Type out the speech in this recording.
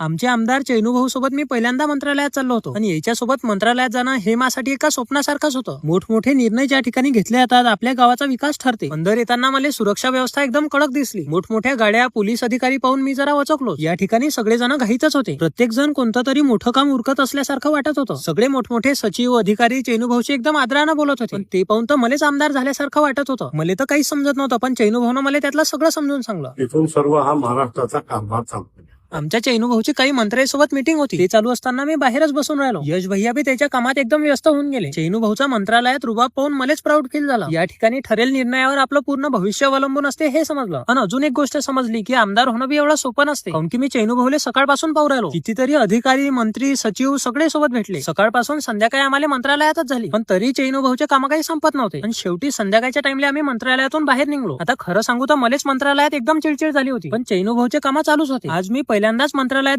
आमचे आमदार चैनूभाऊ सोबत मी पहिल्यांदा मंत्रालयात चाललो होतो आणि याच्यासोबत मंत्रालयात जाणं हे माझ्यासाठी एका स्वप्नासारखंच होतं. मोठमोठे निर्णय ज्या ठिकाणी घेतले जातात आपल्या गावाचा विकास ठरते. अंदर येताना मला सुरक्षा व्यवस्था एकदम कडक दिसली. मोठमोठ्या गाड्या, पोलीस अधिकारी पाहून मी जरा वचकलो. या ठिकाणी सगळेजण घाईतच होते. प्रत्येक जण कोणतं तरी मोठं काम उरकत असल्यासारखं वाटत होतं. सगळे मोठमोठे सचिव, अधिकारी चैनूभाऊशी एकदम आदरानं बोलत होते. पण ते पाहून तर मलाच आमदार झाल्यासारखं वाटत होतं. मला तर काहीच समजत नव्हतं, पण चैनूभाऊनं मला त्यातलं सगळं समजून सांगलं. इथून सर्व हा महाराष्ट्राचा कारभार चालतो. आमच्या चैनूभाऊची काही मंत्र्यांसोबत मीटिंग होती. ते चालू असताना मी बाहेरच बसून राहिलो. यश भैया बी त्याच्या कामात एकदम व्यस्त होऊन गेले. चैनूभाऊचा मंत्रालयात रुबाब पाहून मलाच प्राऊड फील झाला. या ठिकाणी ठरेल निर्णयावर आपलं पूर्ण भविष्य अवलंबून असते हे समजलं. आणि अजून एक गोष्ट समजली की आमदार होणं बी एवढं सोपं नसते. काऊन की मी चैनूभाऊले सकाळपासून पाहू राहिलो. कितीतरी अधिकारी, मंत्री, सचिव सगळे सोबत भेटले. सकाळपासून संध्याकाळी आम्हाला मंत्रालयातच झाली. पण तरी चैनूभाऊचे काम काही संपत नव्हते. आणि शेवटी संध्याकाळच्या टाइमला आम्ही मंत्रालयातून बाहेर निघलो. आता खरं सांगू तर मलाच मंत्रालयात एकदम चिडचिड झाली होती. पण चैनूभाऊचे काम चालूच होते. आज मी पहिल्यांदाच मंत्रालयात